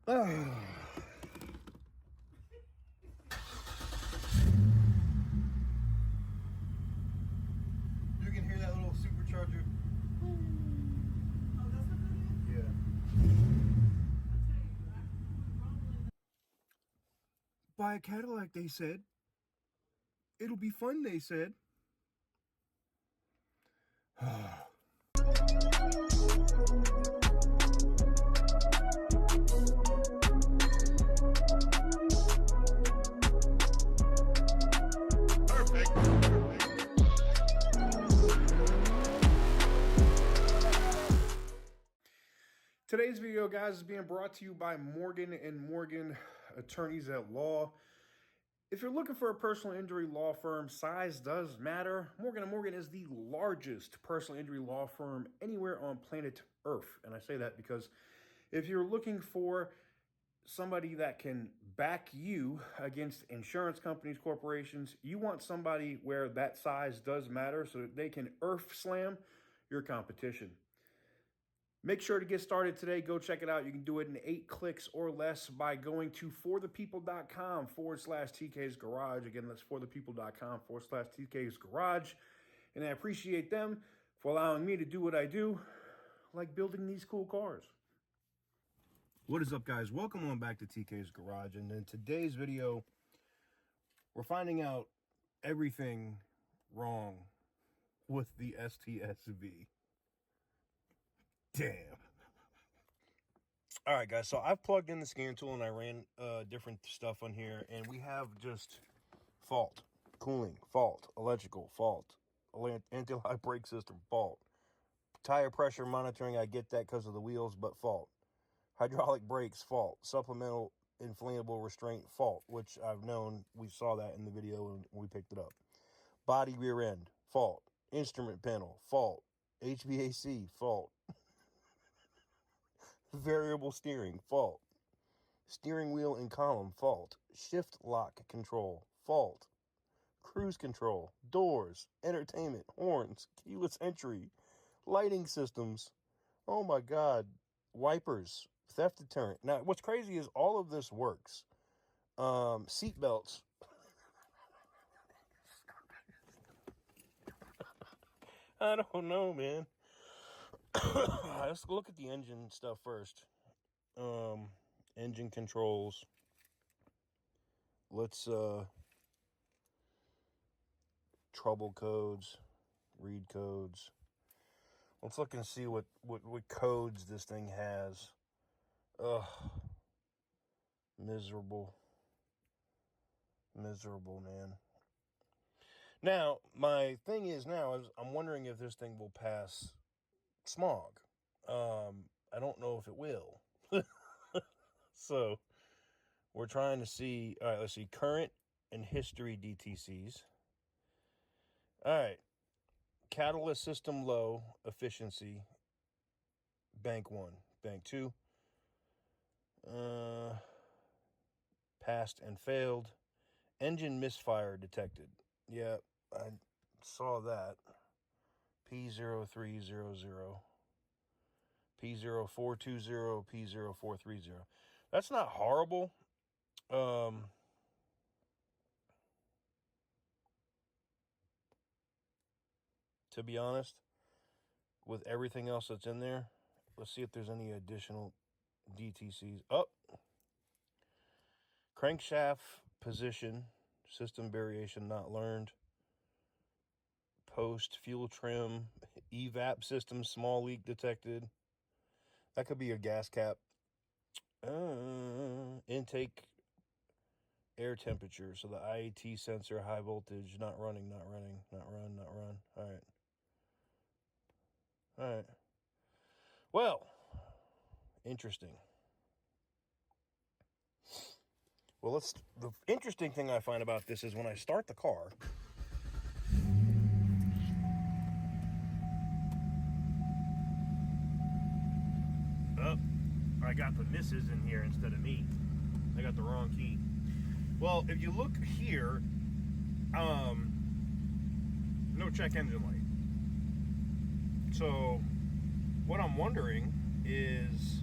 Oh. You can hear that little supercharger. Oh, that's what that is? Yeah. I tell you, I was rumbling. Buy a Cadillac, they said. It'll be fun, they said. Today's video, guys, is being brought to you by Morgan & Morgan, attorneys at law. If you're looking for a personal injury law firm, size does matter. Morgan & Morgan is the largest personal injury law firm anywhere on planet Earth. And I say that because if you're looking for somebody that can back you against insurance companies, corporations, you want somebody where that size does matter so that they can earth slam your competition. Make sure to get started today. Go check it out. You can do it in 8 clicks or less by going to forthepeople.com/TK's Garage. Again, that's forthepeople.com/TK's Garage. And I appreciate them for allowing me to do what I do, like building these cool cars. What is up, guys? Welcome on back to TK's Garage. And in today's video, we're finding out everything wrong with the STSV. Damn. All right, guys, so I've plugged in the scan tool and I ran different stuff on here, and we have just fault, cooling, fault, electrical, fault, anti-lock brake system, fault, tire pressure monitoring, I get that because of the wheels, but fault, hydraulic brakes, fault, supplemental inflatable restraint, fault, which I've known, we saw that in the video when we picked it up, body rear end, fault, instrument panel, fault, HVAC, fault, variable steering, fault. Steering wheel and column, fault. Shift lock control, fault. Cruise control, doors, entertainment, horns, keyless entry, lighting systems. Oh my God. Wipers, theft deterrent. Now, what's crazy is all of this works. Seat belts. I don't know, man. Let's look at the engine stuff first. Engine controls. Let's trouble codes, read codes. Let's look and see what codes this thing has. Ugh. Miserable, man. Now, my thing is I'm wondering if this thing will pass smog. I don't know if it will. So we're trying to see. All right, let's see current and history DTCs. All right, catalyst system low, efficiency, bank 1, bank 2, passed and failed, engine misfire detected. Yeah, I saw that. P0300, P0420, P0430. That's not horrible. To be honest, with everything else that's in there, let's see if there's any additional DTCs. Oh, crankshaft position, system variation not learned. Post fuel trim, evap system, small leak detected. That could be a gas cap. Intake air temperature. So the IAT sensor, high voltage, not running. All right. Well, interesting. Well, the interesting thing I find about this is when I start the car. Oh, I got the missus in here instead of me. I got the wrong key. Well, if you look here, no check engine light. So what I'm wondering is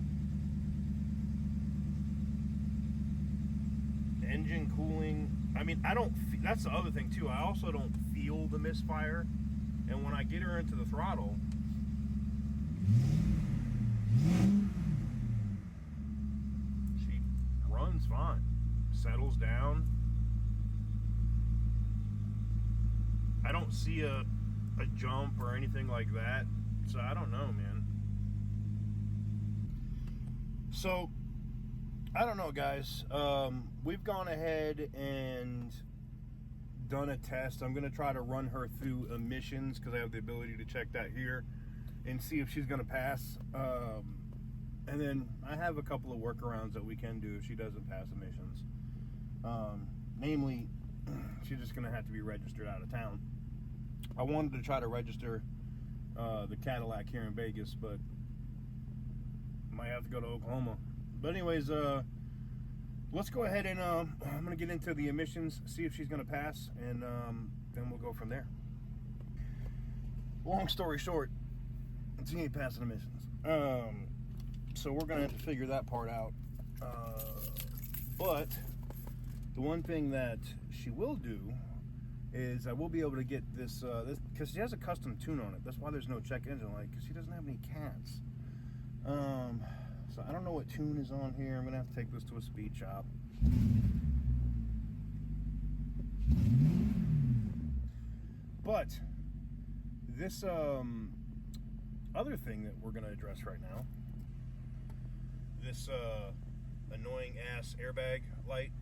engine cooling. I mean, I don't. That's the other thing too. I also don't feel the misfire, and when I get her into the throttle, she runs fine, settles down. I don't see a jump or anything like that, so I don't know, man. So I don't know, guys. We've gone ahead and done a test. I'm going to try to run her through emissions because I have the ability to check that here and see if she's going to pass. And then I have a couple of workarounds that we can do if she doesn't pass emissions. Namely, she's just going to have to be registered out of town. I wanted to try to register the Cadillac here in Vegas, but might have to go to Oklahoma. But anyways, let's go ahead and I'm going to get into the emissions, see if she's going to pass, and then we'll go from there. Long story short, she ain't passing emissions. So we're going to have to figure that part out. But the one thing that she will do is I will be able to get this because she has a custom tune on it. That's why there's no check engine light, because she doesn't have any cats. So I don't know what tune is on here. I'm gonna have to take this to a speed shop. But this other thing that we're gonna address right now, this annoying ass airbag light,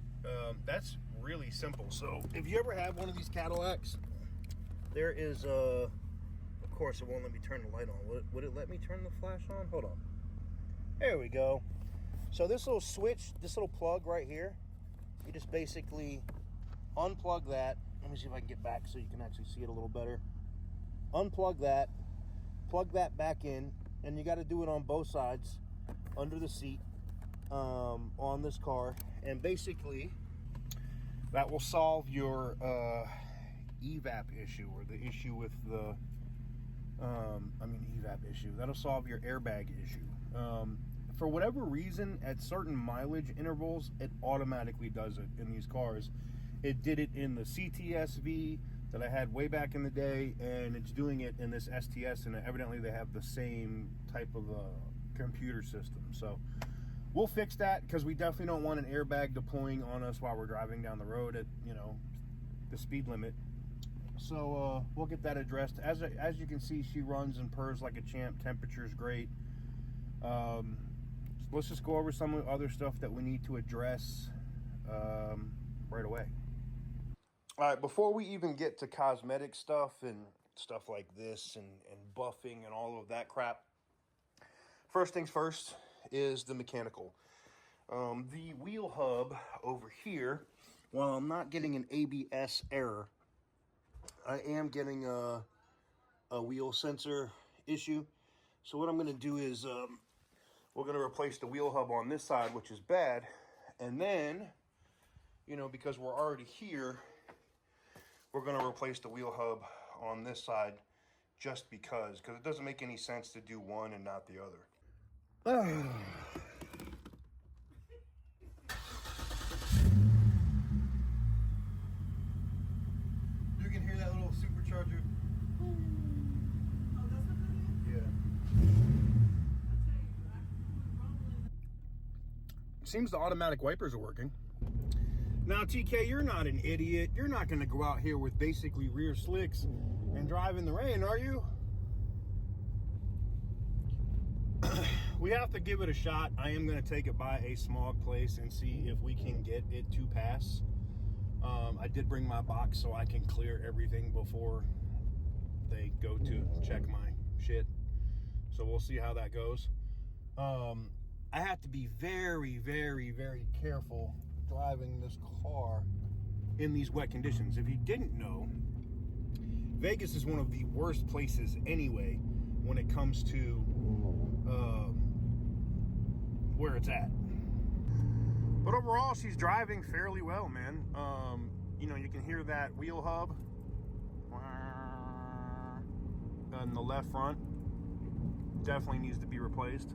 that's really simple. So if you ever have one of these Cadillacs, there is of course it won't let me turn the light on. Would it let me turn the flash on? Hold on. There we go. So this little switch, this little plug right here, you just basically unplug that. Let me see if I can get back so you can actually see it a little better. Unplug that, plug that back in, and you got to do it on both sides under the seat on this car. And basically that will solve your evap issue, or the issue with the evap issue. That'll solve your airbag issue. For whatever reason, at certain mileage intervals, it automatically does it in these cars. It did it in the CTSV that I had way back in the day, and it's doing it in this STS, and evidently they have the same type of computer system. So we'll fix that, because we definitely don't want an airbag deploying on us while we're driving down the road at, you know, the speed limit. So we'll get that addressed. As you can see, she runs and purrs like a champ. Temperature is great. Let's just go over some of the other stuff that we need to address right away. All right, before we even get to cosmetic stuff and stuff like this and buffing and all of that crap, first things first is the mechanical. The wheel hub over here, while I'm not getting an ABS error, I am getting a wheel sensor issue. So what I'm going to do is we're going to replace the wheel hub on this side, which is bad. And then, you know, because we're already here, we're going to replace the wheel hub on this side just because it doesn't make any sense to do one and not the other. You can hear that little supercharger. Oh, that's what that is? Yeah. I tell you, I was rumbling. Seems the automatic wipers are working. Now, TK, you're not an idiot. You're not going to go out here with basically rear slicks and drive in the rain, are you? We have to give it a shot. I am going to take it by a smog place and see if we can get it to pass. I did bring my box so I can clear everything before they go to check my shit. So we'll see how that goes. I have to be very, very, very careful driving this car in these wet conditions. If you didn't know, Vegas is one of the worst places anyway when it comes to where it's at. But overall, she's driving fairly well, man. You know, you can hear that wheel hub on the left probably needs to be replaced.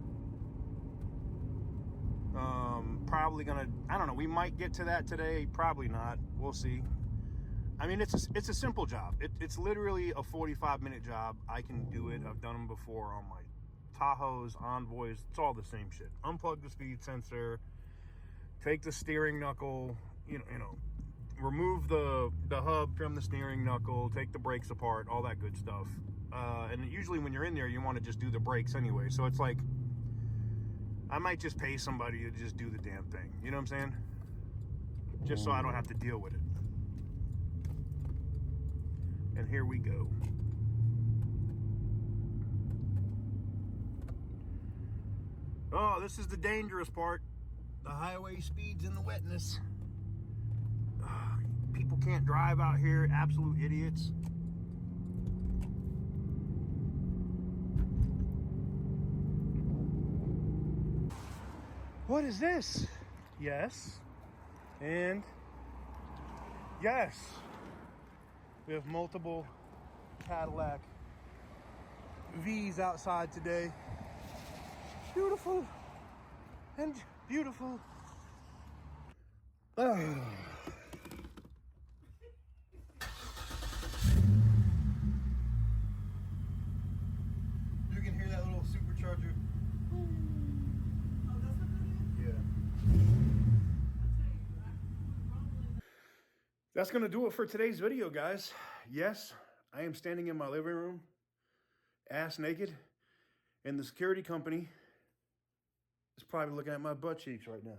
Probably probably gonna, I don't know, we might get to that today, probably not, we'll see. I mean, it's a simple job. It's literally a 45-minute job. I can do it. I've done them before on my Tahoes, Envoys. It's all the same shit. Unplug the speed sensor, take the steering knuckle, remove the hub from the steering knuckle, take the brakes apart, all that good stuff. And usually when you're in there, you want to just do the brakes anyway. So it's like, I might just pay somebody to just do the damn thing. You know what I'm saying? Just so I don't have to deal with it. And here we go. Oh, this is the dangerous part. The highway speeds and the wetness. People can't drive out here. Absolute idiots. What is this? Yes. And yes. We have multiple Cadillac V's outside today. Beautiful and beautiful. Oh. You can hear that little supercharger. Oh, that's what that is? Yeah. I tell you, I was rumbling. That's going to do it for today's video, guys. Yes, I am standing in my living room, ass naked, and the security company is probably looking at my butt cheeks right now.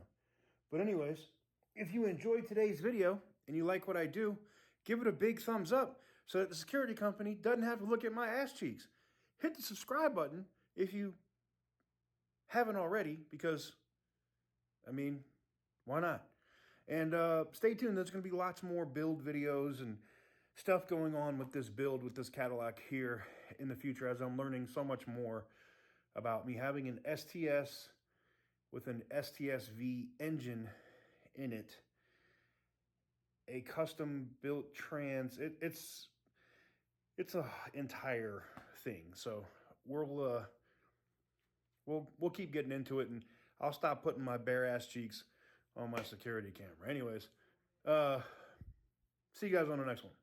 But anyways, if you enjoyed today's video and you like what I do, give it a big thumbs up so that the security company doesn't have to look at my ass cheeks. Hit the subscribe button if you haven't already, because, I mean, why not? And stay tuned. There's going to be lots more build videos and stuff going on with this build, with this Cadillac here in the future, as I'm learning so much more about me having an STS with an STS-V engine in it, a custom built trans. It's a entire thing. So we'll keep getting into it, and I'll stop putting my bare ass cheeks on my security camera. Anyways, see you guys on the next one.